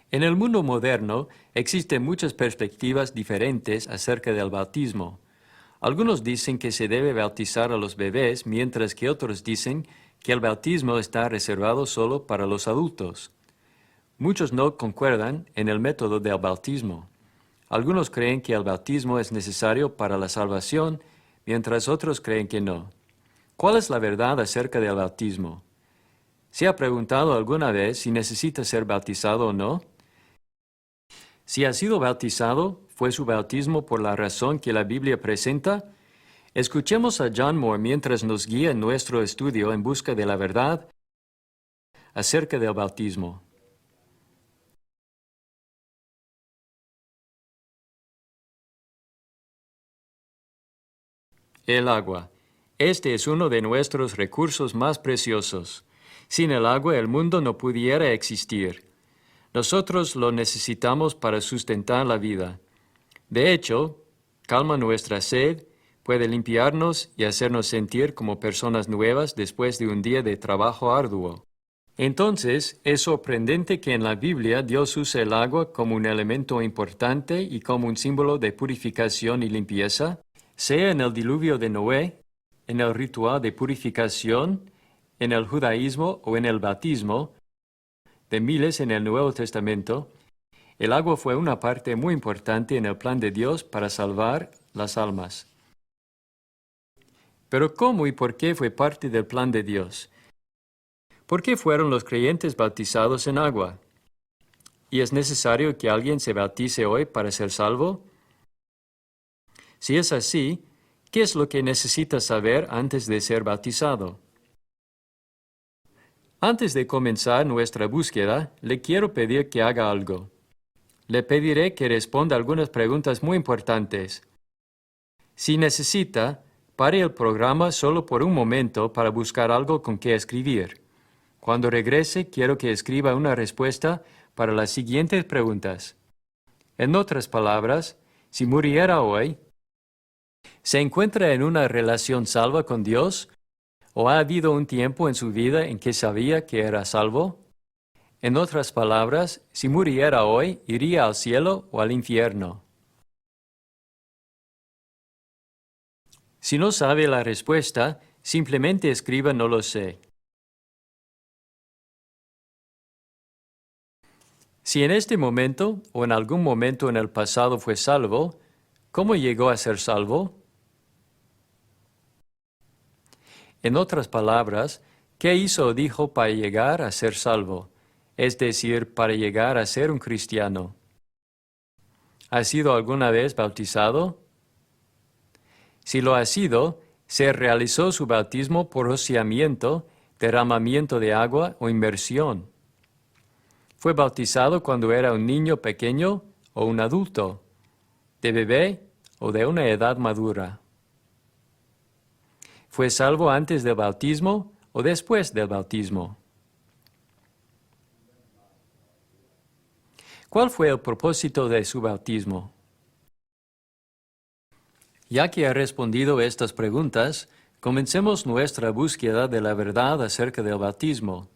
En el mundo moderno existen muchas perspectivas diferentes acerca del bautismo. Algunos dicen que se debe bautizar a los bebés, mientras que otros dicen que el bautismo está reservado solo para los adultos. Muchos no concuerdan en el método del bautismo. Algunos creen que el bautismo es necesario para la salvación, mientras otros creen que no. ¿Cuál es la verdad acerca del bautismo? ¿Se ha preguntado alguna vez si necesita ser bautizado o no? Si ha sido bautizado, ¿fue su bautismo por la razón que la Biblia presenta? Escuchemos a John Moore mientras nos guía en nuestro estudio en busca de la verdad acerca del bautismo. El agua. Este es uno de nuestros recursos más preciosos. Sin el agua el mundo no pudiera existir. Nosotros lo necesitamos para sustentar la vida. De hecho, calma nuestra sed, puede limpiarnos y hacernos sentir como personas nuevas después de un día de trabajo arduo. Entonces, es sorprendente que en la Biblia Dios use el agua como un elemento importante y como un símbolo de purificación y limpieza, sea en el diluvio de Noé, en el ritual de purificación, en el judaísmo o en el bautismo, de miles en el Nuevo Testamento. El agua fue una parte muy importante en el plan de Dios para salvar las almas. Pero ¿cómo y por qué fue parte del plan de Dios? ¿Por qué fueron los creyentes bautizados en agua? ¿Y es necesario que alguien se bautice hoy para ser salvo? Si es así, ¿qué es lo que necesita saber antes de ser bautizado? Antes de comenzar nuestra búsqueda, le quiero pedir que haga algo. Le pediré que responda algunas preguntas muy importantes. Si necesita, pare el programa solo por un momento para buscar algo con que escribir. Cuando regrese, quiero que escriba una respuesta para las siguientes preguntas. En otras palabras, si muriera hoy, ¿se encuentra en una relación salva con Dios? ¿O ha habido un tiempo en su vida en que sabía que era salvo? En otras palabras, si muriera hoy, ¿iría al cielo o al infierno? Si no sabe la respuesta, simplemente escriba "no lo sé". Si en este momento o en algún momento en el pasado fue salvo, ¿cómo llegó a ser salvo? En otras palabras, ¿qué hizo o dijo para llegar a ser salvo? Es decir, para llegar a ser un cristiano. ¿Ha sido alguna vez bautizado? Si lo ha sido, ¿se realizó su bautismo por rociamiento, derramamiento de agua o inmersión? ¿Fue bautizado cuando era un niño pequeño o un adulto, de bebé o de una edad madura? ¿Fue salvo antes del bautismo o después del bautismo? ¿Cuál fue el propósito de su bautismo? Ya que ha respondido estas preguntas, comencemos nuestra búsqueda de la verdad acerca del bautismo.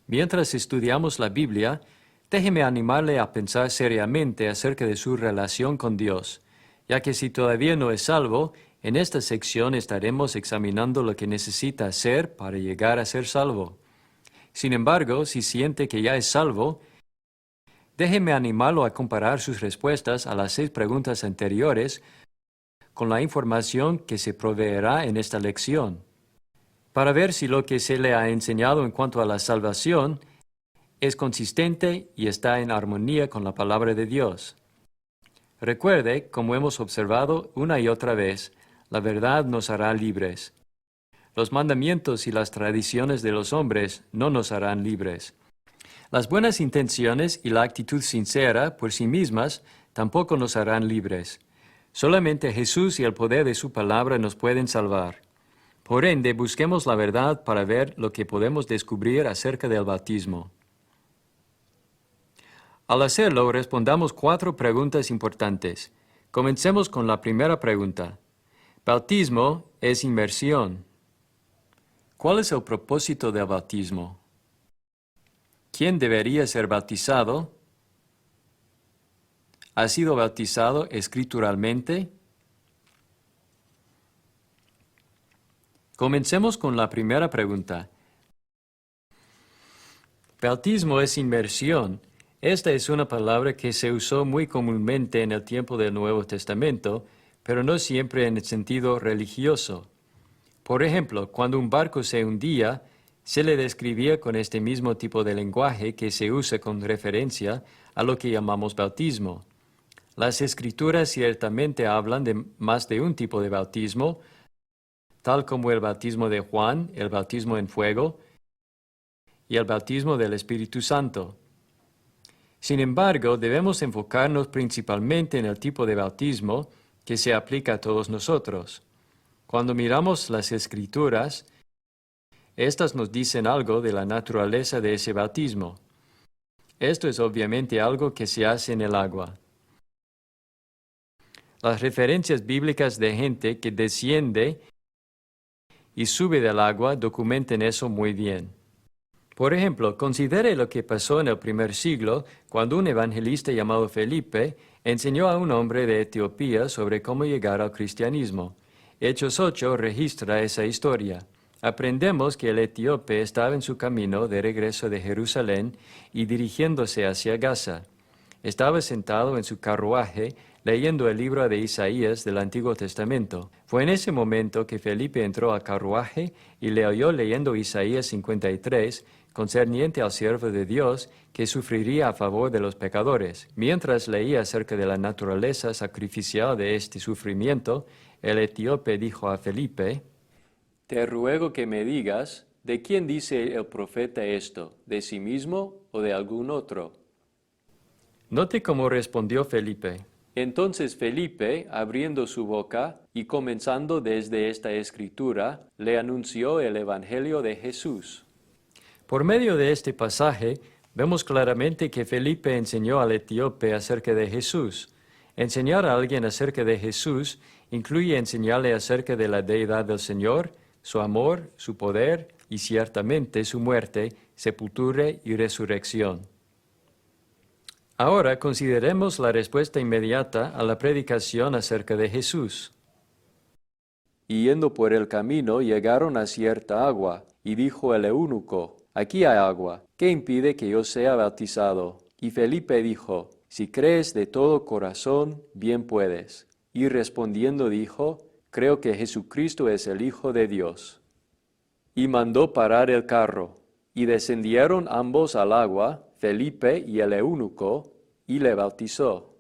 Mientras estudiamos la Biblia, déjeme animarle a pensar seriamente acerca de su relación con Dios, ya que si todavía no es salvo, en esta sección estaremos examinando lo que necesita hacer para llegar a ser salvo. Sin embargo, si siente que ya es salvo, déjeme animarlo a comparar sus respuestas a las 6 preguntas anteriores con la información que se proveerá en esta lección, para ver si lo que se le ha enseñado en cuanto a la salvación es consistente y está en armonía con la palabra de Dios. Recuerde, como hemos observado una y otra vez, la verdad nos hará libres. Los mandamientos y las tradiciones de los hombres no nos harán libres. Las buenas intenciones y la actitud sincera por sí mismas tampoco nos harán libres. Solamente Jesús y el poder de su palabra nos pueden salvar. Por ende, busquemos la verdad para ver lo que podemos descubrir acerca del bautismo. Al hacerlo, respondamos 4 preguntas importantes. Comencemos con la primera pregunta. ¿Bautismo es inmersión? ¿Cuál es el propósito del bautismo? ¿Quién debería ser bautizado? ¿Has sido bautizado escrituralmente? Comencemos con la primera pregunta. Bautismo es inmersión. Esta es una palabra que se usó muy comúnmente en el tiempo del Nuevo Testamento, pero no siempre en el sentido religioso. Por ejemplo, cuando un barco se hundía, se le describía con este mismo tipo de lenguaje que se usa con referencia a lo que llamamos bautismo. Las Escrituras ciertamente hablan de más de un tipo de bautismo, tal como el bautismo de Juan, el bautismo en fuego y el bautismo del Espíritu Santo. Sin embargo, debemos enfocarnos principalmente en el tipo de bautismo que se aplica a todos nosotros. Cuando miramos las Escrituras, estas nos dicen algo de la naturaleza de ese bautismo. Esto es obviamente algo que se hace en el agua. Las referencias bíblicas de gente que desciende y sube del agua documentan eso muy bien. Por ejemplo, considere lo que pasó en el primer siglo cuando un evangelista llamado Felipe enseñó a un hombre de Etiopía sobre cómo llegar al cristianismo. Hechos 8 registra esa historia. Aprendemos que el etíope estaba en su camino de regreso de Jerusalén y dirigiéndose hacia Gaza. Estaba sentado en su carruaje leyendo el libro de Isaías del Antiguo Testamento. Fue en ese momento que Felipe entró al carruaje y le oyó leyendo Isaías 53, concerniente al siervo de Dios que sufriría a favor de los pecadores. Mientras leía acerca de la naturaleza sacrificial de este sufrimiento, el etíope dijo a Felipe: «Te ruego que me digas, ¿de quién dice el profeta esto? ¿De sí mismo o de algún otro?». Note cómo respondió Felipe. Entonces Felipe, abriendo su boca y comenzando desde esta escritura, le anunció el Evangelio de Jesús. Por medio de este pasaje, vemos claramente que Felipe enseñó al etíope acerca de Jesús. Enseñar a alguien acerca de Jesús incluye enseñarle acerca de la deidad del Señor, su amor, su poder y ciertamente su muerte, sepultura y resurrección. Ahora consideremos la respuesta inmediata a la predicación acerca de Jesús. Y yendo por el camino llegaron a cierta agua, y dijo el eunuco: «Aquí hay agua, ¿qué impide que yo sea bautizado?». Y Felipe dijo: «Si crees de todo corazón, bien puedes». Y respondiendo dijo: «Creo que Jesucristo es el Hijo de Dios». Y mandó parar el carro, y descendieron ambos al agua, Felipe y el eunuco, y le bautizó.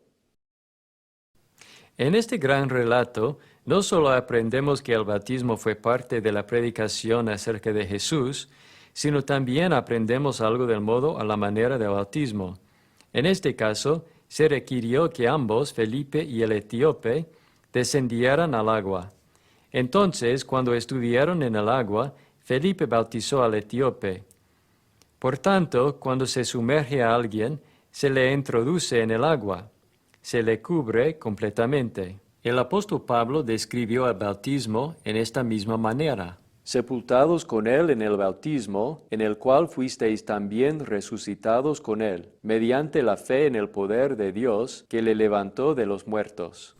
En este gran relato, no solo aprendemos que el bautismo fue parte de la predicación acerca de Jesús, sino también aprendemos algo del modo a la manera del bautismo. En este caso, se requirió que ambos, Felipe y el etíope, descendieran al agua. Entonces, cuando estuvieron en el agua, Felipe bautizó al etíope. Por tanto, cuando se sumerge a alguien, se le introduce en el agua, se le cubre completamente. El apóstol Pablo describió el bautismo en esta misma manera: «Sepultados con él en el bautismo, en el cual fuisteis también resucitados con él, mediante la fe en el poder de Dios que le levantó de los muertos».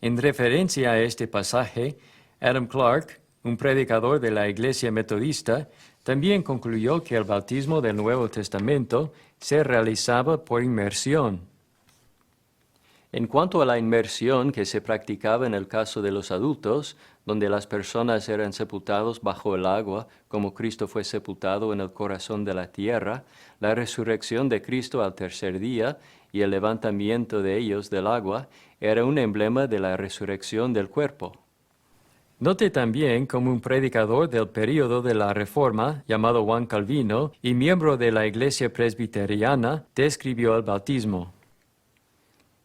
En referencia a este pasaje, Adam Clarke, un predicador de la Iglesia Metodista, también concluyó que el bautismo del Nuevo Testamento se realizaba por inmersión. En cuanto a la inmersión que se practicaba en el caso de los adultos, donde las personas eran sepultados bajo el agua, como Cristo fue sepultado en el corazón de la tierra, la resurrección de Cristo al tercer día y el levantamiento de ellos del agua era un emblema de la resurrección del cuerpo. Note también cómo un predicador del período de la Reforma, llamado Juan Calvino, y miembro de la Iglesia Presbiteriana, describió el bautismo.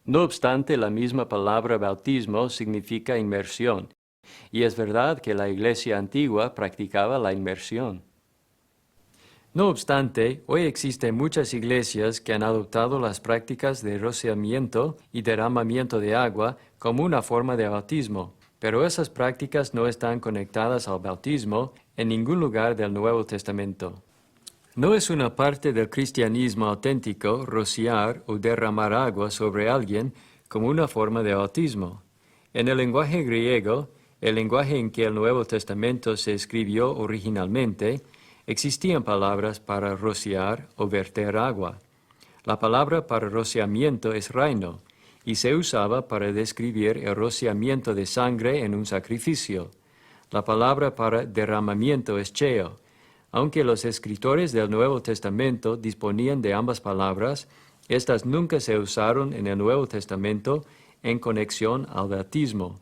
No obstante, la misma palabra bautismo significa inmersión, y es verdad que la Iglesia antigua practicaba la inmersión. No obstante, hoy existen muchas iglesias que han adoptado las prácticas de rociamiento y derramamiento de agua como una forma de bautismo, pero esas prácticas no están conectadas al bautismo en ningún lugar del Nuevo Testamento. No es una parte del cristianismo auténtico rociar o derramar agua sobre alguien como una forma de bautismo. En el lenguaje griego, el lenguaje en que el Nuevo Testamento se escribió originalmente, existían palabras para rociar o verter agua. La palabra para rociamiento es raino, y se usaba para describir el rociamiento de sangre en un sacrificio. La palabra para derramamiento es cheo. Aunque los escritores del Nuevo Testamento disponían de ambas palabras, estas nunca se usaron en el Nuevo Testamento en conexión al bautismo.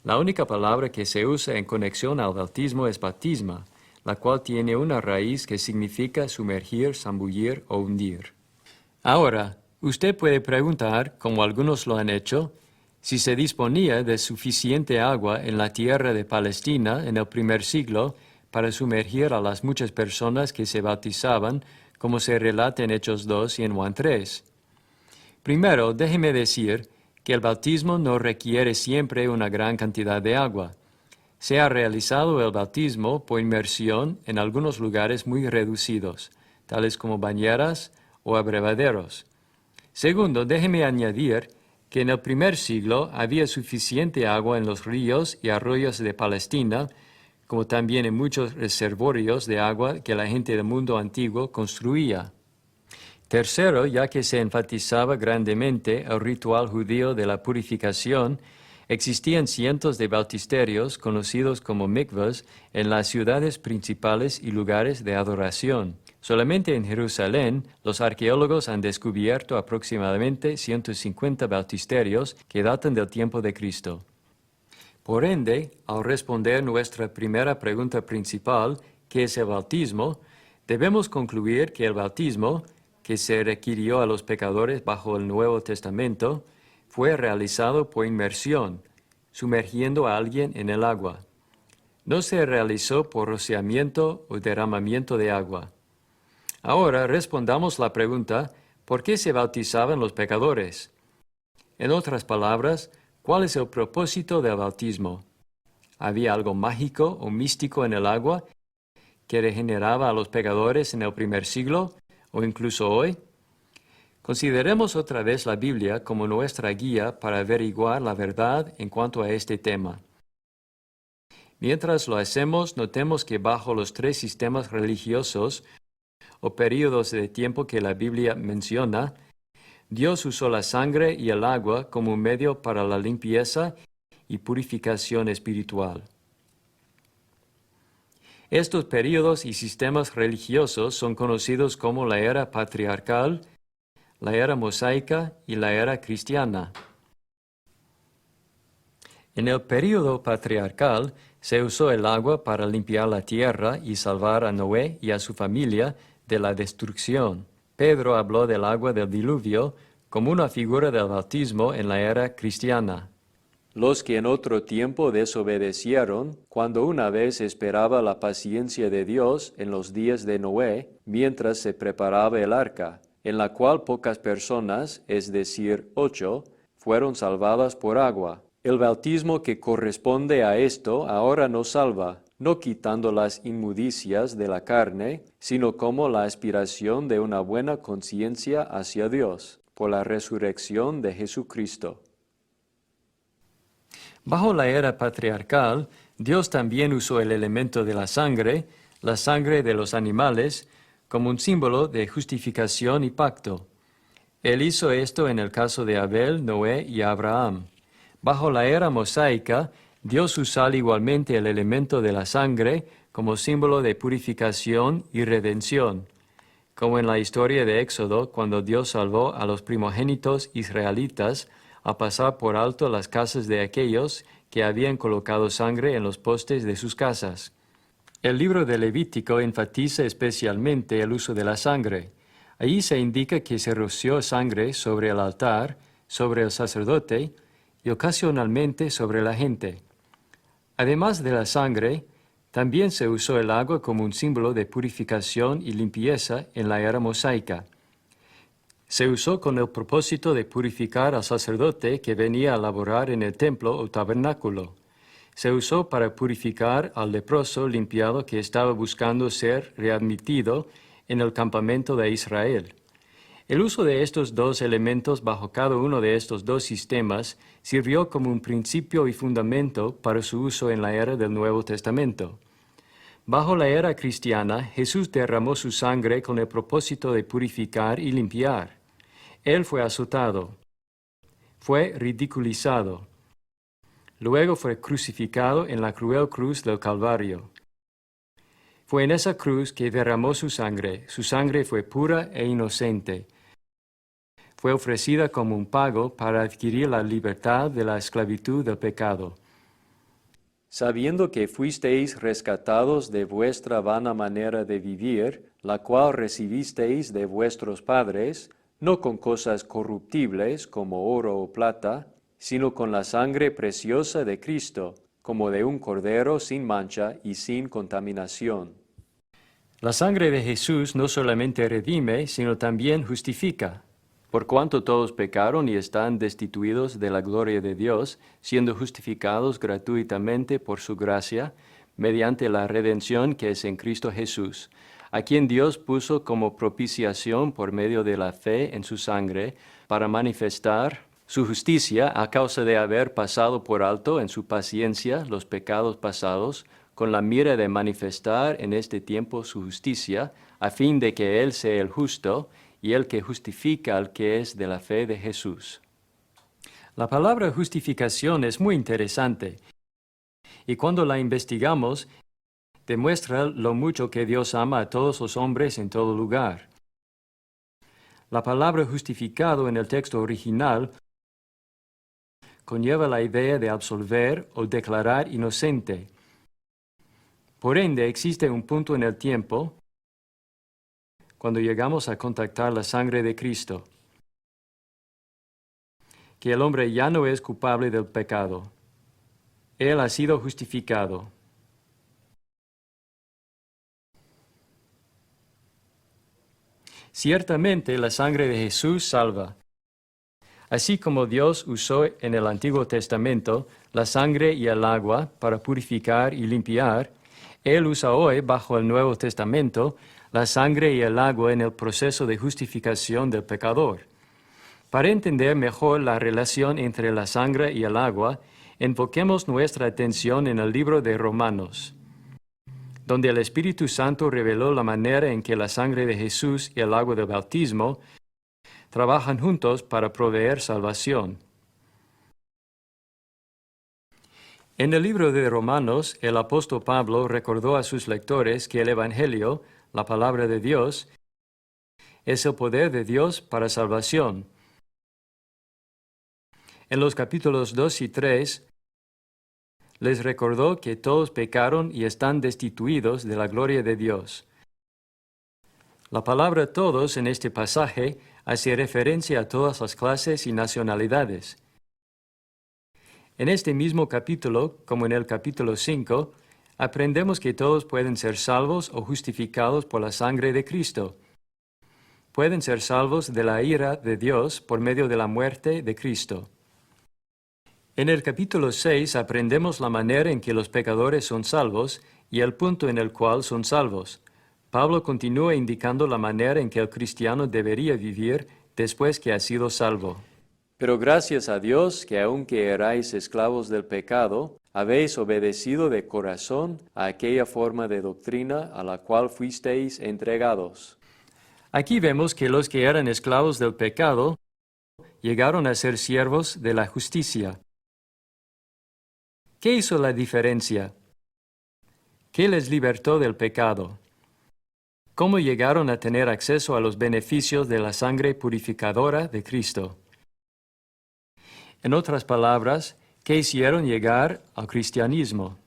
La única palabra que se usa en conexión al bautismo es bautisma, la cual tiene una raíz que significa sumergir, zambullir o hundir. Ahora, usted puede preguntar, como algunos lo han hecho, si se disponía de suficiente agua en la tierra de Palestina en el primer siglo para sumergir a las muchas personas que se bautizaban, como se relata en Hechos 2 y en Juan 3. Primero, déjeme decir que el bautismo no requiere siempre una gran cantidad de agua. Se ha realizado el bautismo por inmersión en algunos lugares muy reducidos, tales como bañeras o abrevaderos. Segundo, déjeme añadir que en el primer siglo había suficiente agua en los ríos y arroyos de Palestina, como también en muchos reservorios de agua que la gente del mundo antiguo construía. Tercero, ya que se enfatizaba grandemente el ritual judío de la purificación, existían cientos de bautisterios conocidos como mikvahs en las ciudades principales y lugares de adoración. Solamente en Jerusalén, los arqueólogos han descubierto aproximadamente 150 bautisterios que datan del tiempo de Cristo. Por ende, al responder nuestra primera pregunta principal, ¿qué es el bautismo?, debemos concluir que el bautismo, que se requirió a los pecadores bajo el Nuevo Testamento, fue realizado por inmersión, sumergiendo a alguien en el agua. No se realizó por rociamiento o derramamiento de agua. Ahora respondamos la pregunta, ¿por qué se bautizaban los pecadores? En otras palabras, ¿cuál es el propósito del bautismo? ¿Había algo mágico o místico en el agua que regeneraba a los pecadores en el primer siglo o incluso hoy? Consideremos otra vez la Biblia como nuestra guía para averiguar la verdad en cuanto a este tema. Mientras lo hacemos, notemos que bajo los tres sistemas religiosos o períodos de tiempo que la Biblia menciona, Dios usó la sangre y el agua como un medio para la limpieza y purificación espiritual. Estos períodos y sistemas religiosos son conocidos como la era patriarcal, la era mosaica y la era cristiana. En el período patriarcal se usó el agua para limpiar la tierra y salvar a Noé y a su familia de la destrucción. Pedro habló del agua del diluvio como una figura del bautismo en la era cristiana. Los que en otro tiempo desobedecieron, cuando una vez esperaba la paciencia de Dios en los días de Noé, mientras se preparaba el arca, en la cual pocas personas, es decir, 8, fueron salvadas por agua. El bautismo que corresponde a esto ahora nos salva, no quitando las inmundicias de la carne, sino como la aspiración de una buena conciencia hacia Dios, por la resurrección de Jesucristo. Bajo la era patriarcal, Dios también usó el elemento de la sangre de los animales, como un símbolo de justificación y pacto. Él hizo esto en el caso de Abel, Noé y Abraham. Bajo la era mosaica, Dios usó igualmente el elemento de la sangre como símbolo de purificación y redención, como en la historia de Éxodo, cuando Dios salvó a los primogénitos israelitas a pasar por alto las casas de aquellos que habían colocado sangre en los postes de sus casas. El libro de Levítico enfatiza especialmente el uso de la sangre. Allí se indica que se roció sangre sobre el altar, sobre el sacerdote y ocasionalmente sobre la gente. Además de la sangre, también se usó el agua como un símbolo de purificación y limpieza en la era mosaica. Se usó con el propósito de purificar al sacerdote que venía a laborar en el templo o tabernáculo. Se usó para purificar al leproso limpiado que estaba buscando ser readmitido en el campamento de Israel. El uso de estos dos elementos bajo cada uno de estos dos sistemas sirvió como un principio y fundamento para su uso en la era del Nuevo Testamento. Bajo la era cristiana, Jesús derramó su sangre con el propósito de purificar y limpiar. Él fue azotado, fue ridiculizado, luego fue crucificado en la cruel cruz del Calvario. Fue en esa cruz que derramó su sangre fue pura e inocente. Fue ofrecida como un pago para adquirir la libertad de la esclavitud del pecado. Sabiendo que fuisteis rescatados de vuestra vana manera de vivir, la cual recibisteis de vuestros padres, no con cosas corruptibles como oro o plata, sino con la sangre preciosa de Cristo, como de un cordero sin mancha y sin contaminación. La sangre de Jesús no solamente redime, sino también justifica. Por cuanto todos pecaron y están destituidos de la gloria de Dios, siendo justificados gratuitamente por su gracia, mediante la redención que es en Cristo Jesús, a quien Dios puso como propiciación por medio de la fe en su sangre, para manifestar su justicia a causa de haber pasado por alto en su paciencia los pecados pasados, con la mira de manifestar en este tiempo su justicia, a fin de que Él sea el justo, y el que justifica al que es de la fe de Jesús. La palabra justificación es muy interesante, y cuando la investigamos, demuestra lo mucho que Dios ama a todos los hombres en todo lugar. La palabra justificado en el texto original conlleva la idea de absolver o declarar inocente. Por ende, existe un punto en el tiempo cuando llegamos a contactar la sangre de Cristo, que el hombre ya no es culpable del pecado. Él ha sido justificado. Ciertamente la sangre de Jesús salva. Así como Dios usó en el Antiguo Testamento la sangre y el agua para purificar y limpiar, Él usa hoy, bajo el Nuevo Testamento, la sangre y el agua en el proceso de justificación del pecador. Para entender mejor la relación entre la sangre y el agua, enfoquemos nuestra atención en el libro de Romanos, donde el Espíritu Santo reveló la manera en que la sangre de Jesús y el agua del bautismo trabajan juntos para proveer salvación. En el libro de Romanos, el apóstol Pablo recordó a sus lectores que el Evangelio, la palabra de Dios, es el poder de Dios para salvación. En los capítulos 2 y 3, les recordó que todos pecaron y están destituidos de la gloria de Dios. La palabra todos en este pasaje hace referencia a todas las clases y nacionalidades. En este mismo capítulo, como en el capítulo 5, aprendemos que todos pueden ser salvos o justificados por la sangre de Cristo. Pueden ser salvos de la ira de Dios por medio de la muerte de Cristo. En el capítulo 6 aprendemos la manera en que los pecadores son salvos y el punto en el cual son salvos. Pablo continúa indicando la manera en que el cristiano debería vivir después que ha sido salvo. Pero gracias a Dios que aunque erais esclavos del pecado, habéis obedecido de corazón a aquella forma de doctrina a la cual fuisteis entregados. Aquí vemos que los que eran esclavos del pecado llegaron a ser siervos de la justicia. ¿Qué hizo la diferencia? ¿Qué les libertó del pecado? ¿Cómo llegaron a tener acceso a los beneficios de la sangre purificadora de Cristo? En otras palabras, ¿qué hicieron llegar al cristianismo?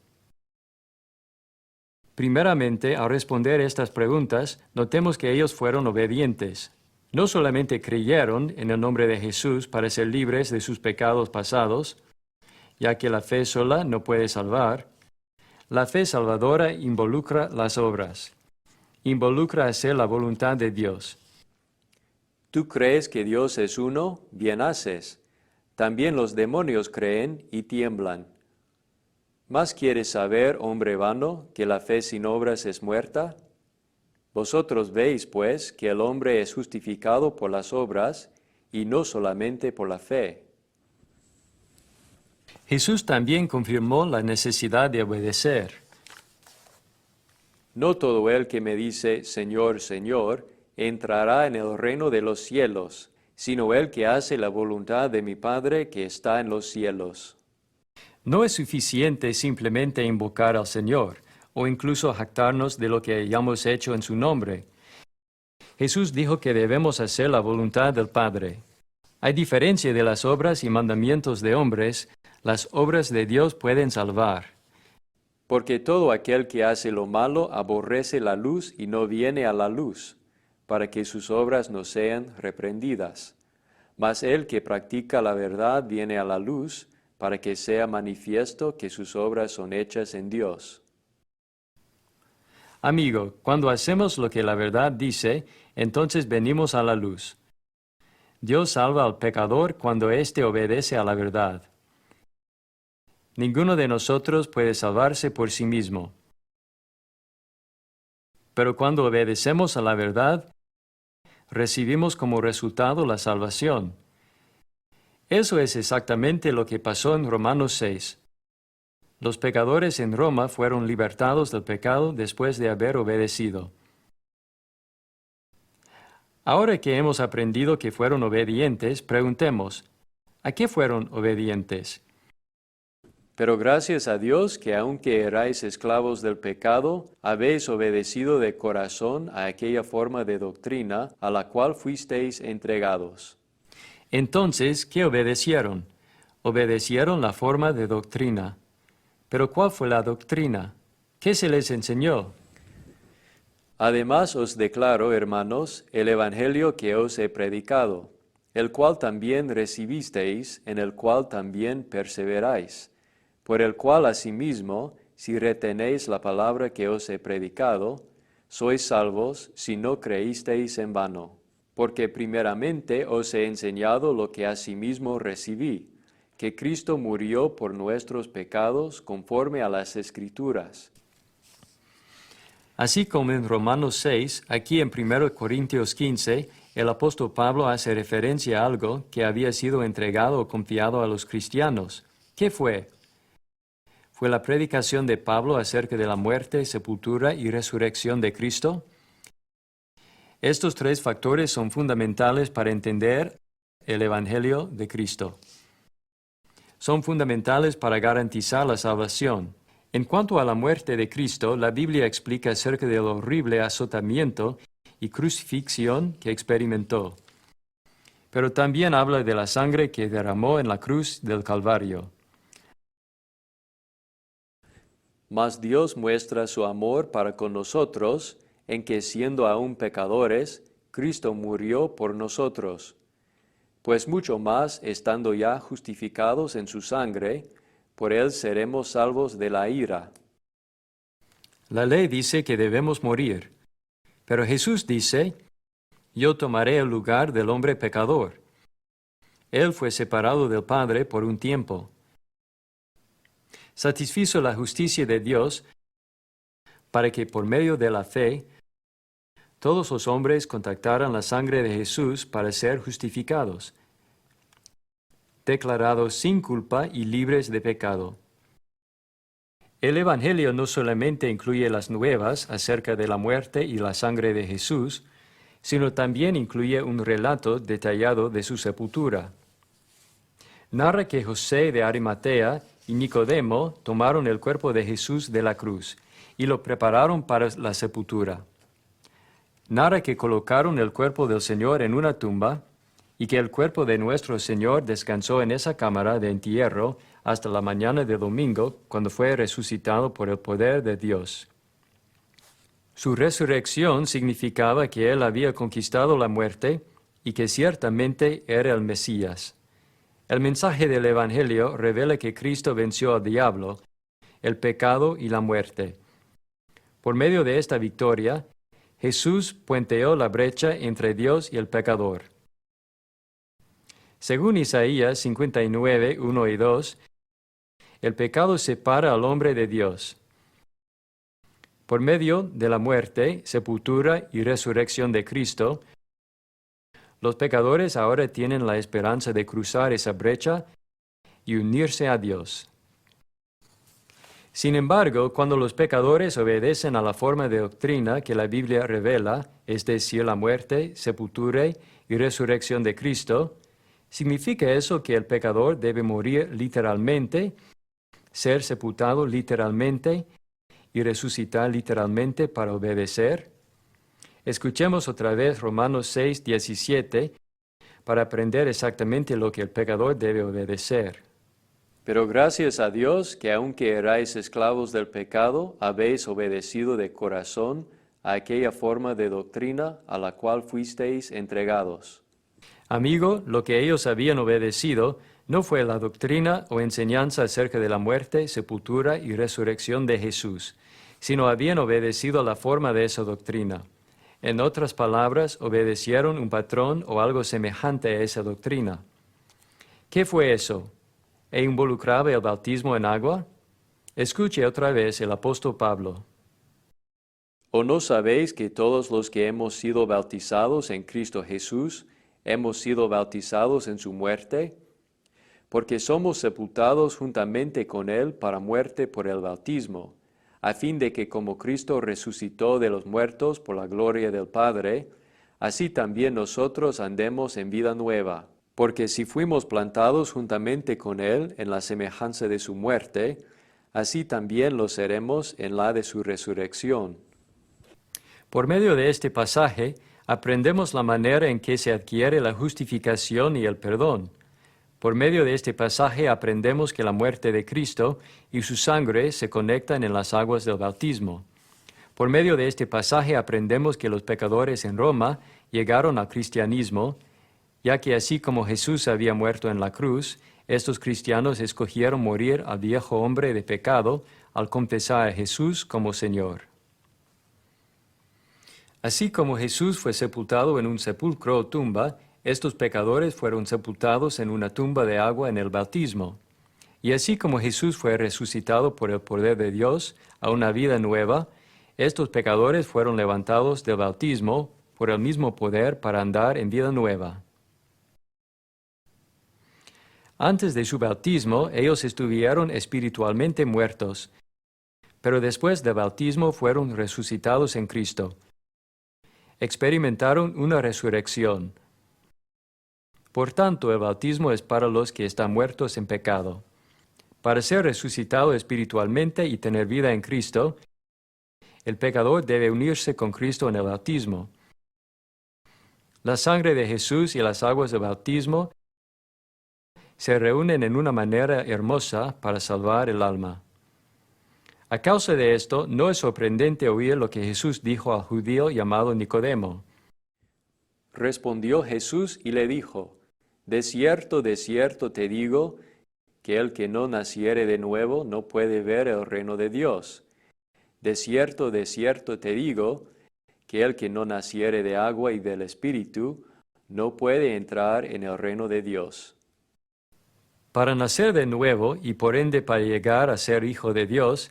Primeramente, al responder estas preguntas, notemos que ellos fueron obedientes. No solamente creyeron en el nombre de Jesús para ser libres de sus pecados pasados, ya que la fe sola no puede salvar. La fe salvadora involucra las obras. Involucra hacer la voluntad de Dios. ¿Tú crees que Dios es uno? Bien haces. También los demonios creen y tiemblan. ¿Más quieres saber, hombre vano, que la fe sin obras es muerta? Vosotros veis, pues, que el hombre es justificado por las obras, y no solamente por la fe. Jesús también confirmó la necesidad de obedecer. No todo el que me dice, Señor, Señor, entrará en el reino de los cielos, sino el que hace la voluntad de mi Padre que está en los cielos. No es suficiente simplemente invocar al Señor, o incluso jactarnos de lo que hayamos hecho en su nombre. Jesús dijo que debemos hacer la voluntad del Padre. A diferencia de las obras y mandamientos de hombres, las obras de Dios pueden salvar. Porque todo aquel que hace lo malo aborrece la luz y no viene a la luz, para que sus obras no sean reprendidas. Mas el que practica la verdad viene a la luz, para que sea manifiesto que sus obras son hechas en Dios. Amigo, cuando hacemos lo que la verdad dice, entonces venimos a la luz. Dios salva al pecador cuando éste obedece a la verdad. Ninguno de nosotros puede salvarse por sí mismo. Pero cuando obedecemos a la verdad, recibimos como resultado la salvación. Eso es exactamente lo que pasó en Romanos 6. Los pecadores en Roma fueron libertados del pecado después de haber obedecido. Ahora que hemos aprendido que fueron obedientes, preguntemos, ¿a qué fueron obedientes? Pero gracias a Dios que aunque erais esclavos del pecado, habéis obedecido de corazón a aquella forma de doctrina a la cual fuisteis entregados. Entonces, ¿qué obedecieron? Obedecieron la forma de doctrina. ¿Pero cuál fue la doctrina? ¿Qué se les enseñó? Además os declaro, hermanos, el Evangelio que os he predicado, el cual también recibisteis, en el cual también perseveráis, por el cual asimismo, si retenéis la palabra que os he predicado, sois salvos si no creísteis en vano. Porque primeramente os he enseñado lo que asimismo recibí, que Cristo murió por nuestros pecados conforme a las Escrituras. Así como en Romanos 6, aquí en 1 Corintios 15, el apóstol Pablo hace referencia a algo que había sido entregado o confiado a los cristianos. ¿Qué fue? ¿Fue la predicación de Pablo acerca de la muerte, sepultura y resurrección de Cristo? Estos tres factores son fundamentales para entender el Evangelio de Cristo. Son fundamentales para garantizar la salvación. En cuanto a la muerte de Cristo, la Biblia explica acerca del horrible azotamiento y crucifixión que experimentó. Pero también habla de la sangre que derramó en la cruz del Calvario. Mas Dios muestra su amor para con nosotros, en que siendo aún pecadores, Cristo murió por nosotros. Pues mucho más, estando ya justificados en su sangre, por él seremos salvos de la ira. La ley dice que debemos morir, pero Jesús dice, yo tomaré el lugar del hombre pecador. Él fue separado del Padre por un tiempo. Satisfizo la justicia de Dios para que por medio de la fe todos los hombres contactaran la sangre de Jesús para ser justificados, declarados sin culpa y libres de pecado. El Evangelio no solamente incluye las nuevas acerca de la muerte y la sangre de Jesús, sino también incluye un relato detallado de su sepultura. Narra que José de Arimatea y Nicodemo tomaron el cuerpo de Jesús de la cruz y lo prepararon para la sepultura. Narra que colocaron el cuerpo del Señor en una tumba y que el cuerpo de nuestro Señor descansó en esa cámara de entierro hasta la mañana de domingo, cuando fue resucitado por el poder de Dios. Su resurrección significaba que Él había conquistado la muerte y que ciertamente era el Mesías. El mensaje del Evangelio revela que Cristo venció al diablo, el pecado y la muerte. Por medio de esta victoria, Jesús puenteó la brecha entre Dios y el pecador. Según Isaías 59, 1 y 2, el pecado separa al hombre de Dios. Por medio de la muerte, sepultura y resurrección de Cristo, los pecadores ahora tienen la esperanza de cruzar esa brecha y unirse a Dios. Sin embargo, cuando los pecadores obedecen a la forma de doctrina que la Biblia revela, es decir, la muerte, sepultura y resurrección de Cristo, ¿significa eso que el pecador debe morir literalmente, ser sepultado literalmente y resucitar literalmente para obedecer? Escuchemos otra vez Romanos 6, 17 para aprender exactamente lo que el pecador debe obedecer. Pero gracias a Dios que aunque erais esclavos del pecado, habéis obedecido de corazón a aquella forma de doctrina a la cual fuisteis entregados. Amigo, lo que ellos habían obedecido no fue la doctrina o enseñanza acerca de la muerte, sepultura y resurrección de Jesús, sino habían obedecido a la forma de esa doctrina. En otras palabras, obedecieron un patrón o algo semejante a esa doctrina. ¿Qué fue eso? ¿E involucraba el bautismo en agua? Escuche otra vez el apóstol Pablo. ¿O no sabéis que todos los que hemos sido bautizados en Cristo Jesús, hemos sido bautizados en su muerte? Porque somos sepultados juntamente con Él para muerte por el bautismo, a fin de que como Cristo resucitó de los muertos por la gloria del Padre, así también nosotros andemos en vida nueva. Porque si fuimos plantados juntamente con Él en la semejanza de su muerte, así también lo seremos en la de su resurrección. Por medio de este pasaje, aprendemos la manera en que se adquiere la justificación y el perdón. Por medio de este pasaje aprendemos que la muerte de Cristo y su sangre se conectan en las aguas del bautismo. Por medio de este pasaje aprendemos que los pecadores en Roma llegaron al cristianismo, ya que así como Jesús había muerto en la cruz, estos cristianos escogieron morir al viejo hombre de pecado al confesar a Jesús como Señor. Así como Jesús fue sepultado en un sepulcro o tumba, estos pecadores fueron sepultados en una tumba de agua en el bautismo. Y así como Jesús fue resucitado por el poder de Dios a una vida nueva, estos pecadores fueron levantados del bautismo por el mismo poder para andar en vida nueva. Antes de su bautismo, ellos estuvieron espiritualmente muertos, pero después del bautismo fueron resucitados en Cristo. Experimentaron una resurrección. Por tanto, el bautismo es para los que están muertos en pecado. Para ser resucitado espiritualmente y tener vida en Cristo, el pecador debe unirse con Cristo en el bautismo. La sangre de Jesús y las aguas del bautismo se reúnen en una manera hermosa para salvar el alma. A causa de esto, no es sorprendente oír lo que Jesús dijo al judío llamado Nicodemo. Respondió Jesús y le dijo, de cierto te digo, que el que no naciere de nuevo no puede ver el reino de Dios. De cierto te digo, que el que no naciere de agua y del Espíritu no puede entrar en el reino de Dios. Para nacer de nuevo y por ende para llegar a ser hijo de Dios,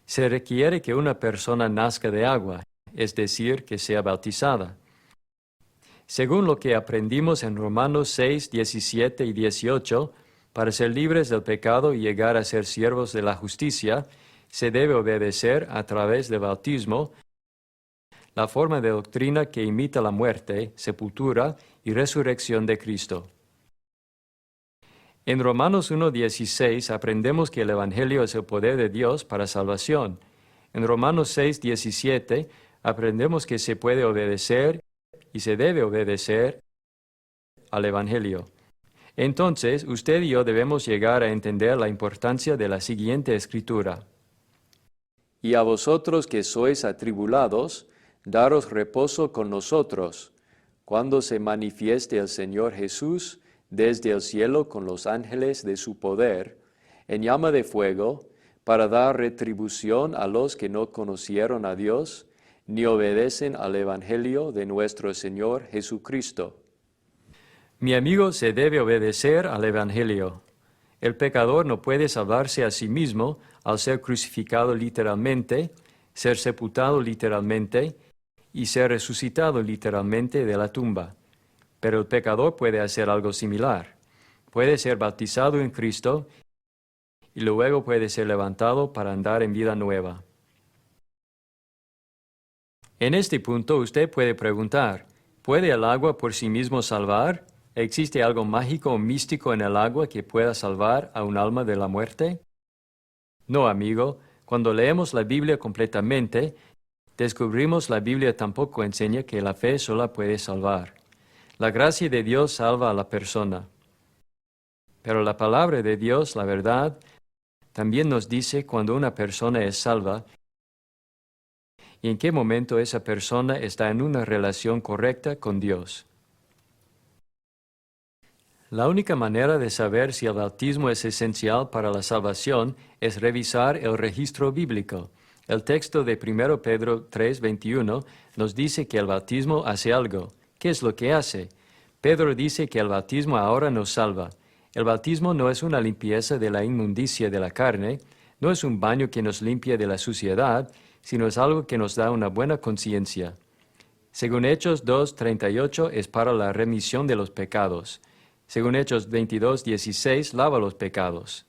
se requiere que una persona nazca de agua, es decir, que sea bautizada. Según lo que aprendimos en Romanos 6, 17 y 18, para ser libres del pecado y llegar a ser siervos de la justicia, se debe obedecer a través del bautismo la forma de doctrina que imita la muerte, sepultura y resurrección de Cristo. En Romanos 1:16 aprendemos que el Evangelio es el poder de Dios para salvación. En Romanos 6:17 aprendemos que se puede obedecer y se debe obedecer al Evangelio. Entonces, usted y yo debemos llegar a entender la importancia de la siguiente escritura. Y a vosotros que sois atribulados, daros reposo con nosotros, cuando se manifieste el Señor Jesús desde el cielo con los ángeles de su poder, en llama de fuego, para dar retribución a los que no conocieron a Dios, ni obedecen al Evangelio de nuestro Señor Jesucristo. Mi amigo, se debe obedecer al Evangelio. El pecador no puede salvarse a sí mismo al ser crucificado literalmente, ser sepultado literalmente y ser resucitado literalmente de la tumba. Pero el pecador puede hacer algo similar. Puede ser bautizado en Cristo y luego puede ser levantado para andar en vida nueva. En este punto usted puede preguntar, ¿puede el agua por sí mismo salvar? ¿Existe algo mágico o místico en el agua que pueda salvar a un alma de la muerte? No, amigo. Cuando leemos la Biblia completamente, descubrimos la Biblia tampoco enseña que la fe sola puede salvar. La gracia de Dios salva a la persona. Pero la palabra de Dios, la verdad, también nos dice cuando una persona es salva y en qué momento esa persona está en una relación correcta con Dios. La única manera de saber si el bautismo es esencial para la salvación es revisar el registro bíblico. El texto de 1 Pedro 3:21 nos dice que el bautismo hace algo. ¿Qué es lo que hace? Pedro dice que el bautismo ahora nos salva. El bautismo no es una limpieza de la inmundicia de la carne, no es un baño que nos limpia de la suciedad, sino es algo que nos da una buena conciencia. Según Hechos 2:38 es para la remisión de los pecados. Según Hechos 22:16 lava los pecados.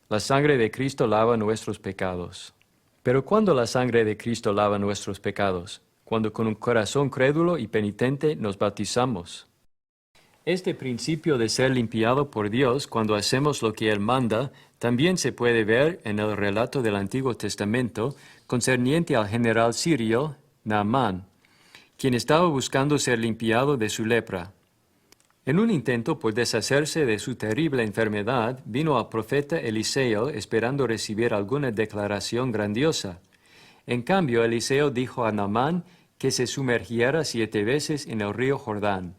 La sangre de Cristo lava nuestros pecados. Pero ¿cuándo la sangre de Cristo lava nuestros pecados? Cuando con un corazón crédulo y penitente nos bautizamos. Este principio de ser limpiado por Dios cuando hacemos lo que Él manda también se puede ver en el relato del Antiguo Testamento concerniente al general sirio Naamán, quien estaba buscando ser limpiado de su lepra. En un intento por deshacerse de su terrible enfermedad, vino al profeta Eliseo esperando recibir alguna declaración grandiosa. En cambio, Eliseo dijo a Naamán que se sumergiera 7 veces en el río Jordán.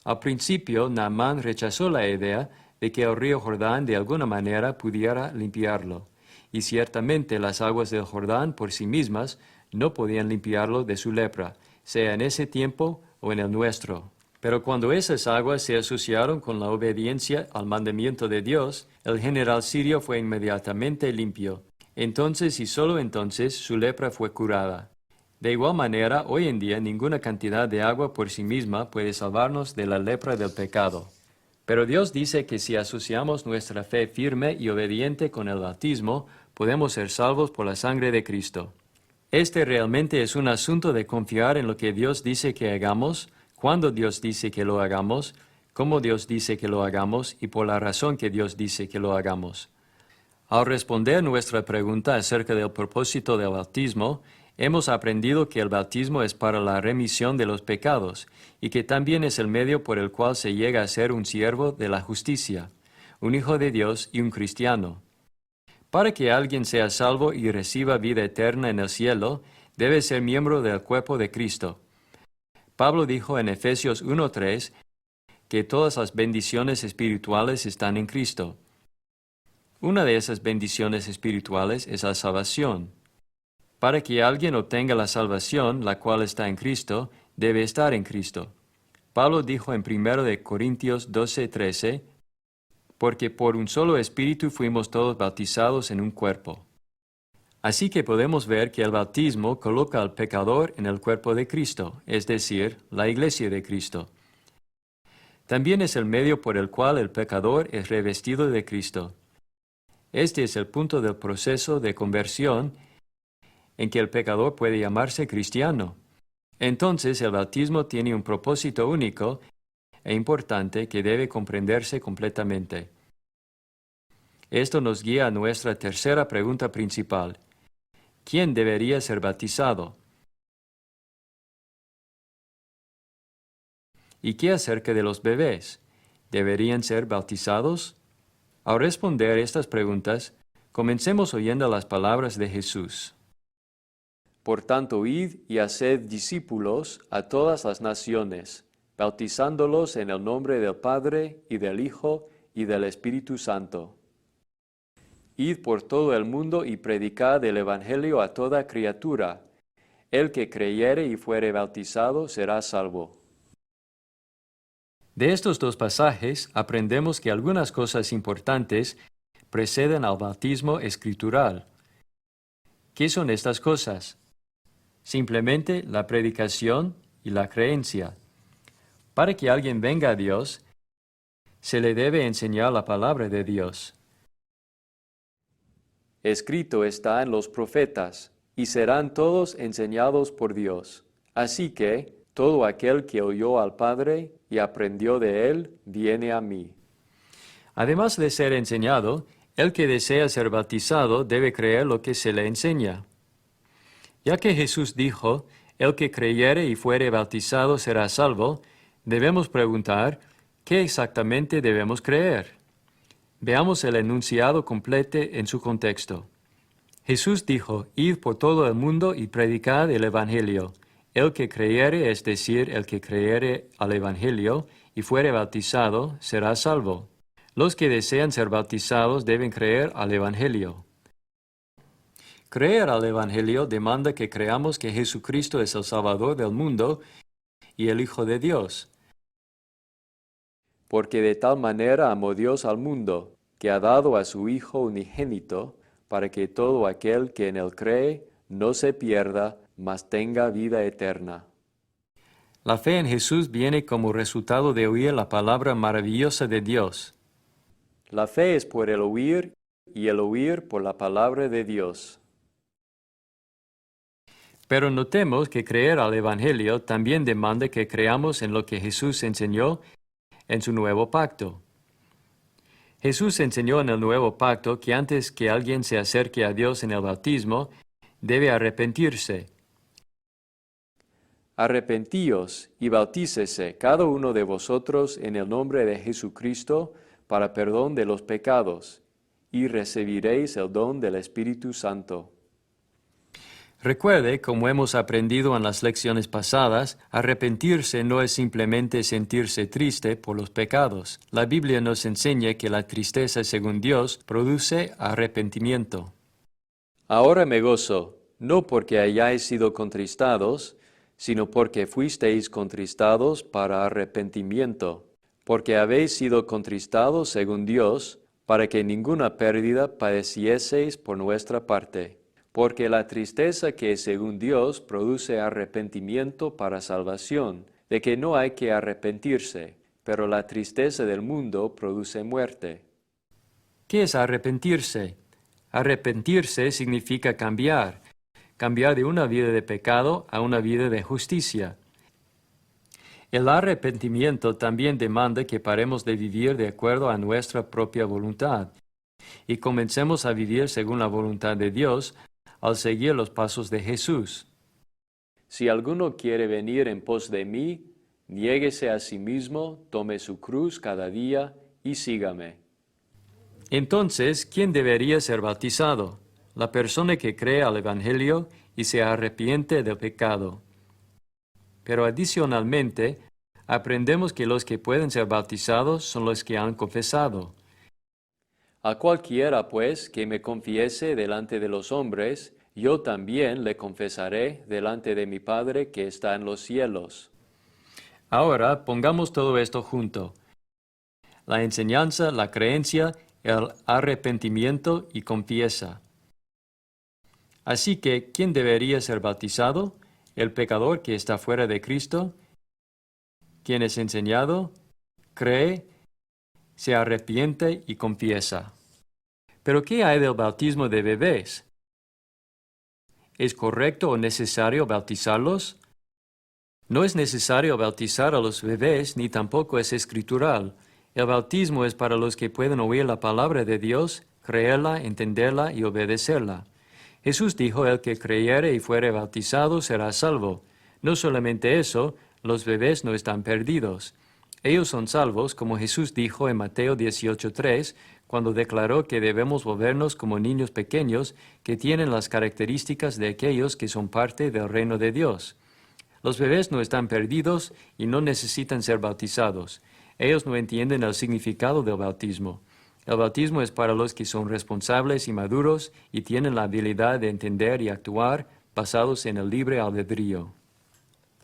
Al principio, Naamán rechazó la idea de que el río Jordán de alguna manera pudiera limpiarlo, y ciertamente las aguas del Jordán por sí mismas no podían limpiarlo de su lepra, sea en ese tiempo o en el nuestro. Pero cuando esas aguas se asociaron con la obediencia al mandamiento de Dios, el general sirio fue inmediatamente limpio. Entonces y solo entonces su lepra fue curada. De igual manera, hoy en día ninguna cantidad de agua por sí misma puede salvarnos de la lepra del pecado. Pero Dios dice que si asociamos nuestra fe firme y obediente con el bautismo, podemos ser salvos por la sangre de Cristo. Este realmente es un asunto de confiar en lo que Dios dice que hagamos, cuando Dios dice que lo hagamos, cómo Dios dice que lo hagamos y por la razón que Dios dice que lo hagamos. Al responder nuestra pregunta acerca del propósito del bautismo, hemos aprendido que el bautismo es para la remisión de los pecados y que también es el medio por el cual se llega a ser un siervo de la justicia, un hijo de Dios y un cristiano. Para que alguien sea salvo y reciba vida eterna en el cielo, debe ser miembro del cuerpo de Cristo. Pablo dijo en Efesios 1:3 que todas las bendiciones espirituales están en Cristo. Una de esas bendiciones espirituales es la salvación. Para que alguien obtenga la salvación, la cual está en Cristo, debe estar en Cristo. Pablo dijo en 1 Corintios 12:13, porque por un solo espíritu fuimos todos bautizados en un cuerpo. Así que podemos ver que el bautismo coloca al pecador en el cuerpo de Cristo, es decir, la iglesia de Cristo. También es el medio por el cual el pecador es revestido de Cristo. Este es el punto del proceso de conversión en que el pecador puede llamarse cristiano. Entonces el bautismo tiene un propósito único e importante que debe comprenderse completamente. Esto nos guía a nuestra tercera pregunta principal. ¿Quién debería ser bautizado? ¿Y qué acerca de los bebés? ¿Deberían ser bautizados? Al responder estas preguntas, comencemos oyendo las palabras de Jesús. Por tanto, id y haced discípulos a todas las naciones, bautizándolos en el nombre del Padre, y del Hijo, y del Espíritu Santo. Id por todo el mundo y predicad el Evangelio a toda criatura. El que creyere y fuere bautizado será salvo. De estos dos pasajes aprendemos que algunas cosas importantes preceden al bautismo escritural. ¿Qué son estas cosas? Simplemente la predicación y la creencia. Para que alguien venga a Dios, se le debe enseñar la palabra de Dios. Escrito está en los profetas, y serán todos enseñados por Dios. Así que todo aquel que oyó al Padre y aprendió de él, viene a mí. Además de ser enseñado, el que desea ser bautizado debe creer lo que se le enseña. Ya que Jesús dijo, el que creyere y fuere bautizado será salvo, debemos preguntar, ¿qué exactamente debemos creer? Veamos el enunciado completo en su contexto. Jesús dijo, id por todo el mundo y predicad el Evangelio. El que creyere, es decir, el que creyere al Evangelio y fuere bautizado, será salvo. Los que desean ser bautizados deben creer al Evangelio. Creer al Evangelio demanda que creamos que Jesucristo es el Salvador del mundo y el Hijo de Dios. Porque de tal manera amó Dios al mundo, que ha dado a su Hijo unigénito, para que todo aquel que en él cree no se pierda, mas tenga vida eterna. La fe en Jesús viene como resultado de oír la palabra maravillosa de Dios. La fe es por el oír, y el oír por la palabra de Dios. Pero notemos que creer al Evangelio también demanda que creamos en lo que Jesús enseñó en su nuevo pacto. Jesús enseñó en el nuevo pacto que antes que alguien se acerque a Dios en el bautismo, debe arrepentirse. Arrepentíos y bautícese cada uno de vosotros en el nombre de Jesucristo para perdón de los pecados, y recibiréis el don del Espíritu Santo. Recuerde, como hemos aprendido en las lecciones pasadas, arrepentirse no es simplemente sentirse triste por los pecados. La Biblia nos enseña que la tristeza, según Dios, produce arrepentimiento. Ahora me gozo, no porque hayáis sido contristados, sino porque fuisteis contristados para arrepentimiento, porque habéis sido contristados según Dios, para que ninguna pérdida padecieseis por nuestra parte. Porque la tristeza que según Dios produce arrepentimiento para salvación, de que no hay que arrepentirse, pero la tristeza del mundo produce muerte. ¿Qué es arrepentirse? Arrepentirse significa cambiar de una vida de pecado a una vida de justicia. El arrepentimiento también demanda que paremos de vivir de acuerdo a nuestra propia voluntad y comencemos a vivir según la voluntad de Dios al seguir los pasos de Jesús. Si alguno quiere venir en pos de mí, niéguese a sí mismo, tome su cruz cada día y sígame. Entonces, ¿quién debería ser bautizado? La persona que cree al Evangelio y se arrepiente del pecado. Pero adicionalmente, aprendemos que los que pueden ser bautizados son los que han confesado. A cualquiera, pues, que me confiese delante de los hombres, yo también le confesaré delante de mi Padre que está en los cielos. Ahora, pongamos todo esto junto: la enseñanza, la creencia, el arrepentimiento y confiesa. Así que, ¿quién debería ser bautizado? ¿El pecador que está fuera de Cristo? ¿Quien es enseñado, cree, se arrepiente y confiesa? ¿Pero qué hay del bautismo de bebés? ¿Es correcto o necesario bautizarlos? No es necesario bautizar a los bebés, ni tampoco es escritural. El bautismo es para los que pueden oír la palabra de Dios, creerla, entenderla y obedecerla. Jesús dijo, el que creyere y fuere bautizado será salvo. No solamente eso, los bebés no están perdidos. Ellos son salvos, como Jesús dijo en Mateo 18:3, cuando declaró que debemos volvernos como niños pequeños que tienen las características de aquellos que son parte del reino de Dios. Los bebés no están perdidos y no necesitan ser bautizados. Ellos no entienden el significado del bautismo. El bautismo es para los que son responsables y maduros y tienen la habilidad de entender y actuar basados en el libre albedrío.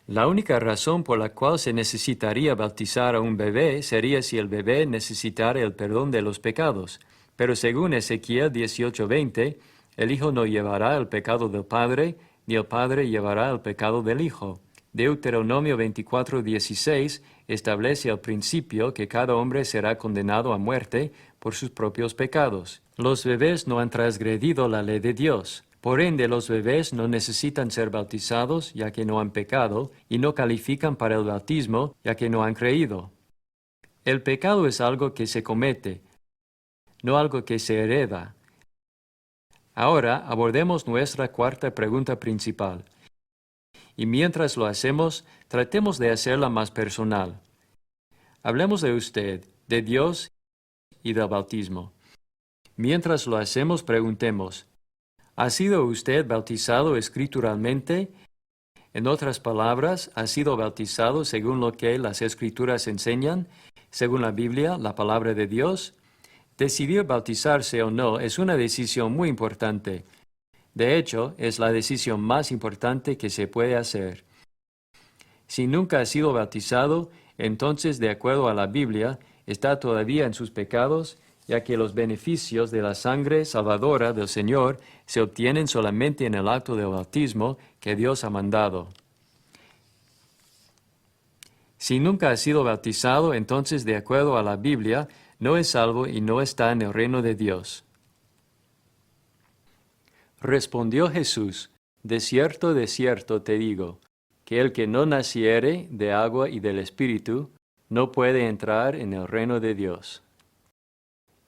La única razón por la cual se necesitaría bautizar a un bebé sería si el bebé necesitara el perdón de los pecados. Pero según Ezequiel 18:20, El Hijo no llevará el pecado del Padre, ni el Padre llevará el pecado del Hijo. Deuteronomio 24:16 establece el principio que cada hombre será condenado a muerte por sus propios pecados. Los bebés no han transgredido la ley de Dios. Por ende, los bebés no necesitan ser bautizados, ya que no han pecado, y no califican para el bautismo, ya que no han creído. El pecado es algo que se comete, no algo que se hereda. Ahora abordemos nuestra cuarta pregunta principal. Y mientras lo hacemos, tratemos de hacerla más personal. Hablemos de usted, de Dios y del bautismo. Mientras lo hacemos, preguntemos, ¿ha sido usted bautizado escrituralmente? En otras palabras, ¿ha sido bautizado según lo que las Escrituras enseñan, según la Biblia, la palabra de Dios? Decidir bautizarse o no es una decisión muy importante. De hecho, es la decisión más importante que se puede hacer. Si nunca ha sido bautizado, entonces, de acuerdo a la Biblia, está todavía en sus pecados, ya que los beneficios de la sangre salvadora del Señor se obtienen solamente en el acto del bautismo que Dios ha mandado. Si nunca ha sido bautizado, entonces, de acuerdo a la Biblia, no es salvo y no está en el reino de Dios. Respondió Jesús, de cierto te digo, que el que no naciere de agua y del Espíritu, no puede entrar en el reino de Dios.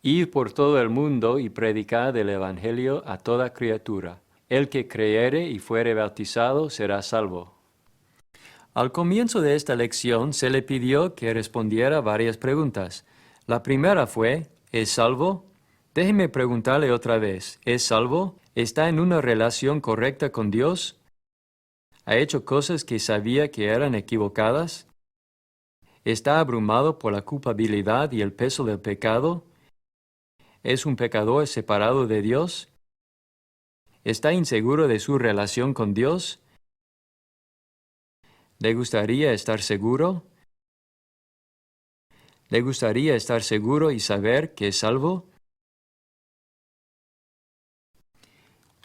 Id por todo el mundo y predicad el Evangelio a toda criatura. El que creyere y fuere bautizado será salvo. Al comienzo de esta lección se le pidió que respondiera varias preguntas. La primera fue, ¿es salvo? Déjeme preguntarle otra vez, ¿es salvo? ¿Está en una relación correcta con Dios? ¿Ha hecho cosas que sabía que eran equivocadas? ¿Está abrumado por la culpabilidad y el peso del pecado? ¿Es un pecador separado de Dios? ¿Está inseguro de su relación con Dios? ¿Le gustaría estar seguro? ¿Le gustaría estar seguro y saber que es salvo?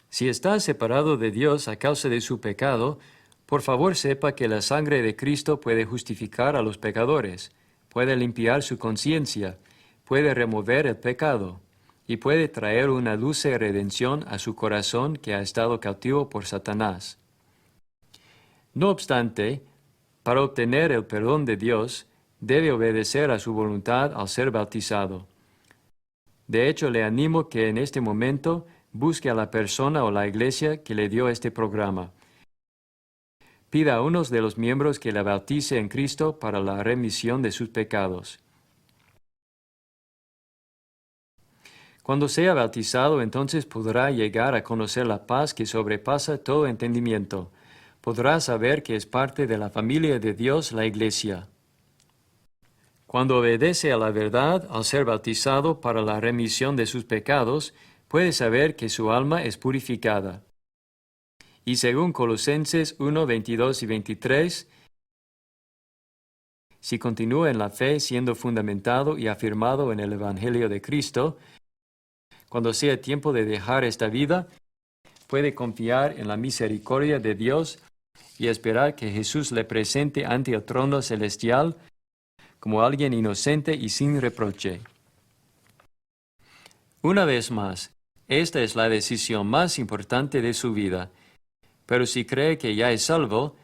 Si está separado de Dios a causa de su pecado, por favor sepa que la sangre de Cristo puede justificar a los pecadores, puede limpiar su conciencia, puede remover el pecado y puede traer una dulce redención a su corazón que ha estado cautivo por Satanás. No obstante, para obtener el perdón de Dios, debe obedecer a su voluntad al ser bautizado. De hecho, le animo que en este momento busque a la persona o la iglesia que le dio este programa. Pida a uno de los miembros que la bautice en Cristo para la remisión de sus pecados. Cuando sea bautizado, entonces podrá llegar a conocer la paz que sobrepasa todo entendimiento. Podrá saber que es parte de la familia de Dios, la iglesia. Cuando obedece a la verdad al ser bautizado para la remisión de sus pecados, puede saber que su alma es purificada. Y según Colosenses 1, 22 y 23, si continúa en la fe siendo fundamentado y afirmado en el Evangelio de Cristo, cuando sea tiempo de dejar esta vida, puede confiar en la misericordia de Dios y esperar que Jesús le presente ante el trono celestial como alguien inocente y sin reproche. Una vez más, esta es la decisión más importante de su vida. Pero si cree que ya es salvo,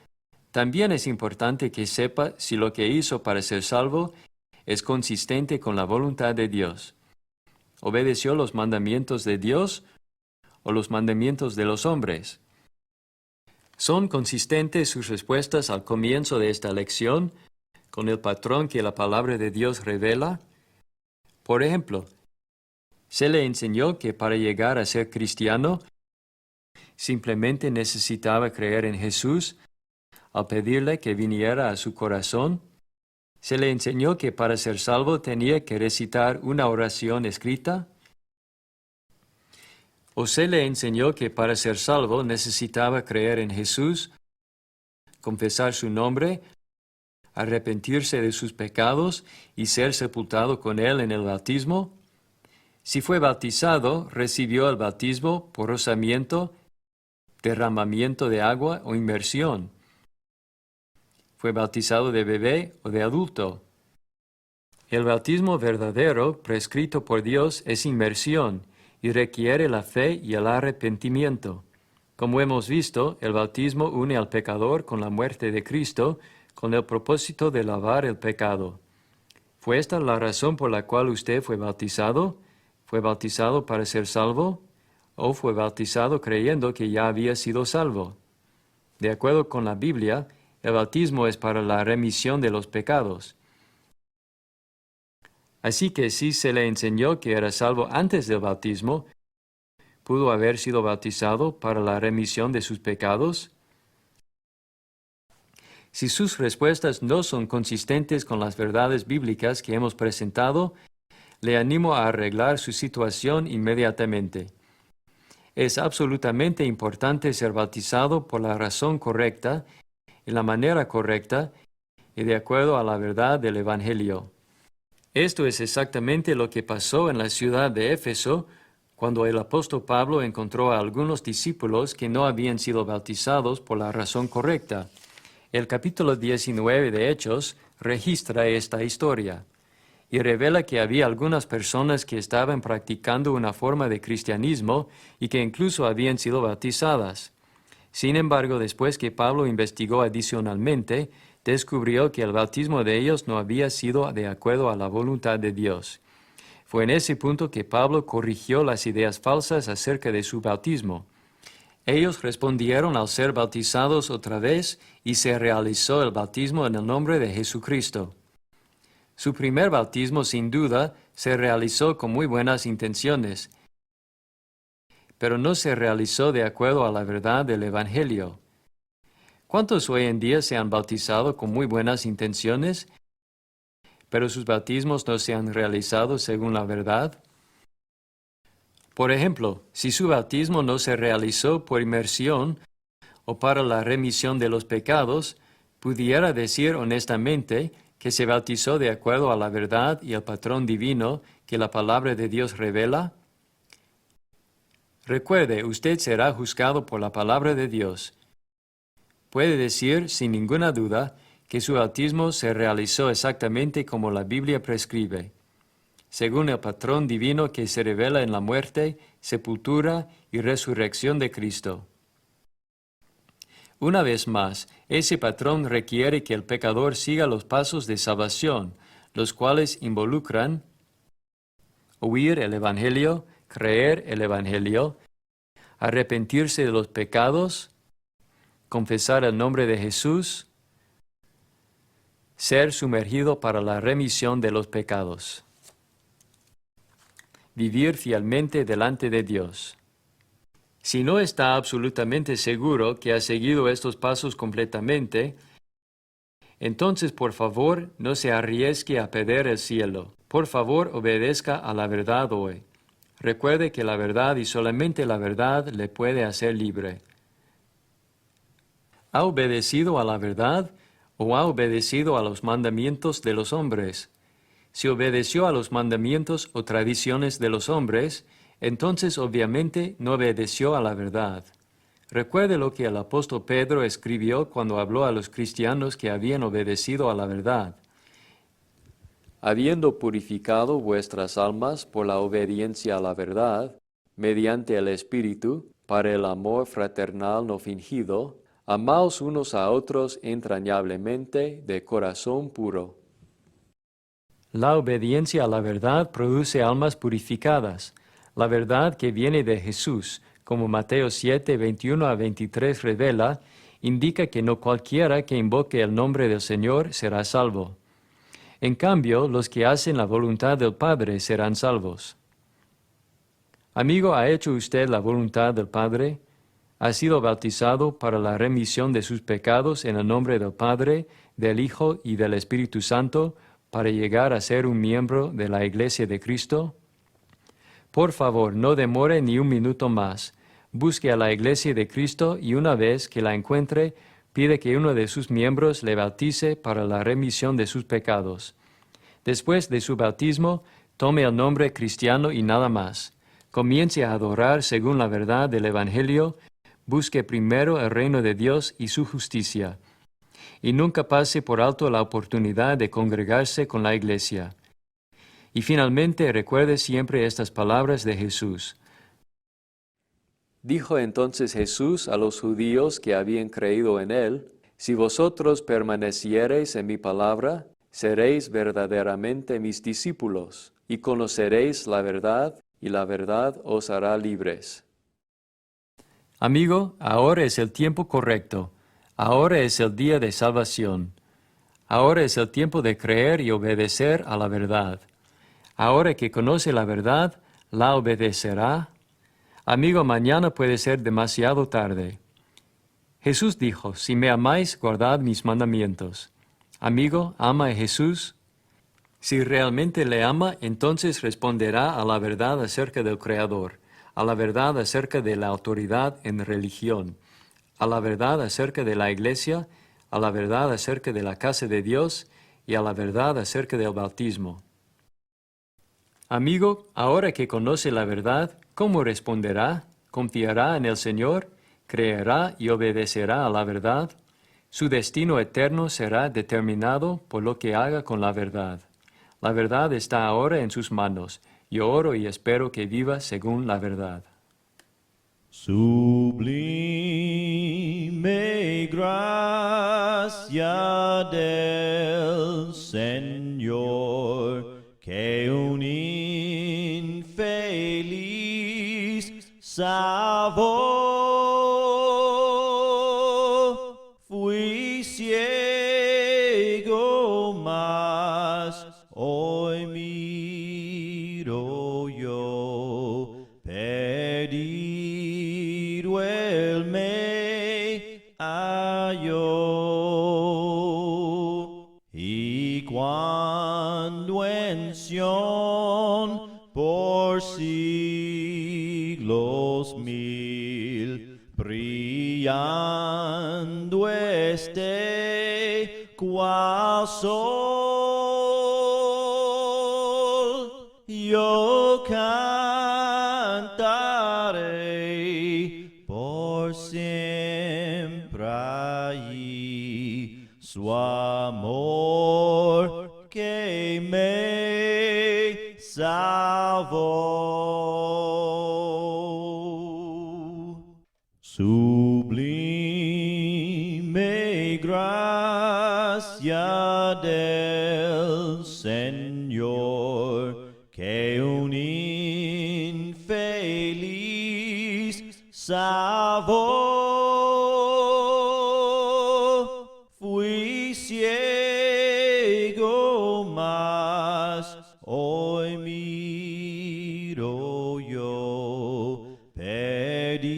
también es importante que sepa si lo que hizo para ser salvo es consistente con la voluntad de Dios. ¿Obedeció los mandamientos de Dios o los mandamientos de los hombres? ¿Son consistentes sus respuestas al comienzo de esta lección con el patrón que la palabra de Dios revela? Por ejemplo, se le enseñó que para llegar a ser cristiano, simplemente necesitaba creer en Jesús al pedirle que viniera a su corazón. Se le enseñó que para ser salvo tenía que recitar una oración escrita. O se le enseñó que para ser salvo necesitaba creer en Jesús, confesar su nombre, arrepentirse de sus pecados y ser sepultado con él en el bautismo. Si fue bautizado, recibió el bautismo por rociamiento, derramamiento de agua o inmersión. ¿Fue bautizado de bebé o de adulto? El bautismo verdadero, prescrito por Dios, es inmersión y requiere la fe y el arrepentimiento. Como hemos visto, el bautismo une al pecador con la muerte de Cristo, con el propósito de lavar el pecado. ¿Fue esta la razón por la cual usted fue bautizado? ¿Fue bautizado para ser salvo? ¿O fue bautizado creyendo que ya había sido salvo? De acuerdo con la Biblia, el bautismo es para la remisión de los pecados. Así que si se le enseñó que era salvo antes del bautismo, ¿pudo haber sido bautizado para la remisión de sus pecados? Si sus respuestas no son consistentes con las verdades bíblicas que hemos presentado, le animo a arreglar su situación inmediatamente. Es absolutamente importante ser bautizado por la razón correcta, en la manera correcta y de acuerdo a la verdad del Evangelio. Esto es exactamente lo que pasó en la ciudad de Éfeso cuando el apóstol Pablo encontró a algunos discípulos que no habían sido bautizados por la razón correcta. El capítulo 19 de Hechos registra esta historia y revela que había algunas personas que estaban practicando una forma de cristianismo y que incluso habían sido bautizadas. Sin embargo, después que Pablo investigó adicionalmente, descubrió que el bautismo de ellos no había sido de acuerdo a la voluntad de Dios. Fue en ese punto que Pablo corrigió las ideas falsas acerca de su bautismo. Ellos respondieron al ser bautizados otra vez y se realizó el bautismo en el nombre de Jesucristo. Su primer bautismo, sin duda, se realizó con muy buenas intenciones, pero no se realizó de acuerdo a la verdad del Evangelio. ¿Cuántos hoy en día se han bautizado con muy buenas intenciones, pero sus bautismos no se han realizado según la verdad? Por ejemplo, si su bautismo no se realizó por inmersión o para la remisión de los pecados, pudiera decir honestamente que se bautizó de acuerdo a la verdad y el patrón divino que la palabra de Dios revela. Recuerde, usted será juzgado por la palabra de Dios. Puede decir, sin ninguna duda, que su bautismo se realizó exactamente como la Biblia prescribe, según el patrón divino que se revela en la muerte, sepultura y resurrección de Cristo. Una vez más, ese patrón requiere que el pecador siga los pasos de salvación, los cuales involucran oír el Evangelio, creer el Evangelio, arrepentirse de los pecados, confesar el nombre de Jesús, ser sumergido para la remisión de los pecados. Vivir fielmente delante de Dios. Si no está absolutamente seguro que ha seguido estos pasos completamente, entonces por favor no se arriesgue a perder el cielo. Por favor obedezca a la verdad hoy. Recuerde que la verdad y solamente la verdad le puede hacer libre. ¿Ha obedecido a la verdad o ha obedecido a los mandamientos de los hombres? Si obedeció a los mandamientos o tradiciones de los hombres, entonces obviamente no obedeció a la verdad. Recuerde lo que el apóstol Pedro escribió cuando habló a los cristianos que habían obedecido a la verdad. Habiendo purificado vuestras almas por la obediencia a la verdad, mediante el Espíritu, para el amor fraternal no fingido, amaos unos a otros entrañablemente de corazón puro. La obediencia a la verdad produce almas purificadas. La verdad que viene de Jesús, como Mateo 7, 21 a 23 revela, indica que no cualquiera que invoque el nombre del Señor será salvo. En cambio, los que hacen la voluntad del Padre serán salvos. Amigo, ¿ha hecho usted la voluntad del Padre? ¿Ha sido bautizado para la remisión de sus pecados en el nombre del Padre, del Hijo y del Espíritu Santo, para llegar a ser un miembro de la Iglesia de Cristo? Por favor, no demore ni un minuto más. Busque a la Iglesia de Cristo y una vez que la encuentre, pide que uno de sus miembros le bautice para la remisión de sus pecados. Después de su bautismo, Tome el nombre cristiano y nada más. Comience a adorar según la verdad del Evangelio. Busque primero el reino de Dios y su justicia. Y nunca pase por alto la oportunidad de congregarse con la iglesia. Y finalmente recuerde siempre estas palabras de Jesús. Dijo entonces Jesús a los judíos que habían creído en él: Si vosotros permaneciereis en mi palabra, seréis verdaderamente mis discípulos, y conoceréis la verdad, y la verdad os hará libres. Amigo, ahora es el tiempo correcto. Ahora es el día de salvación. Ahora es el tiempo de creer y obedecer a la verdad. Ahora que conoce la verdad, ¿la obedecerá? Amigo, mañana puede ser demasiado tarde. Jesús dijo, si me amáis, guardad mis mandamientos. Amigo, ¿ama a Jesús? Si realmente le ama, entonces responderá a la verdad acerca del Creador, a la verdad acerca de la autoridad en religión, a la verdad acerca de la iglesia, a la verdad acerca de la casa de Dios y a la verdad acerca del bautismo. Amigo, ahora que conoce la verdad, ¿cómo responderá? ¿Confiará en el Señor? ¿Creerá y obedecerá a la verdad? Su destino eterno será determinado por lo que haga con la verdad. La verdad está ahora en sus manos. Yo oro y espero que viva según la verdad. Sublime gracia del Señor, que un infeliz salvó. Fui ciego, mas hoy miro yo. Perdido él me halló. Y cuando en Sión por siglos mil brillando cual sol, yo cantaré por siempre allí su amor que me salvó. Sublime gracia del Señor, que un infeliz salvó. Fui ciego, mas hoy miro yo. Perdido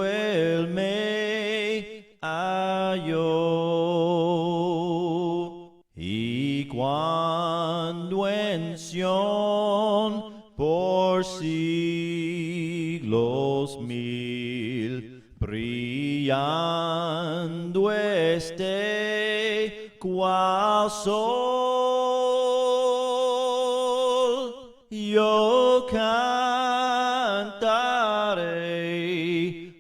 él me halló. Y cuando en Sión por siglos mil brillando cual sol, yo cantaré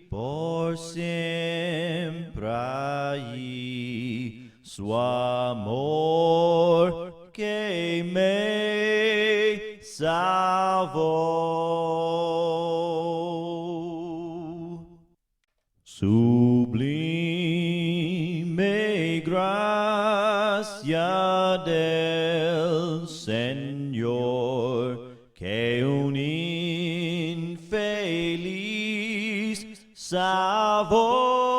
por siempre allí su amor que me salvó. Sublime gracia del Señor, que un infeliz salvó.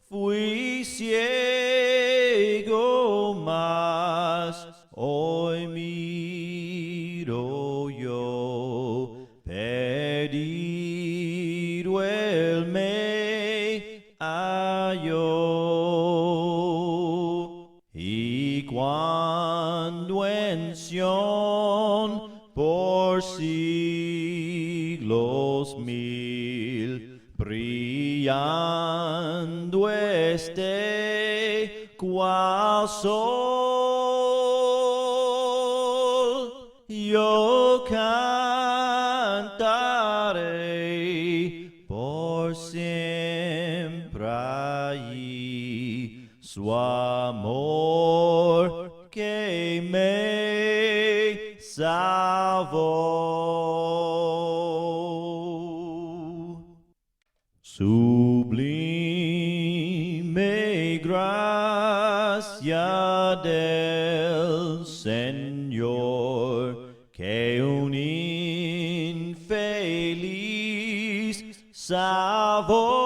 Fui ciego, mas hoy miro yo. Perdido él me halló. Y cuando en Sión por siglos mil brillando cual sol, cantaré por siempre allí su amor que me salvó. Sublime gracia del Señor, que un infeliz salvó.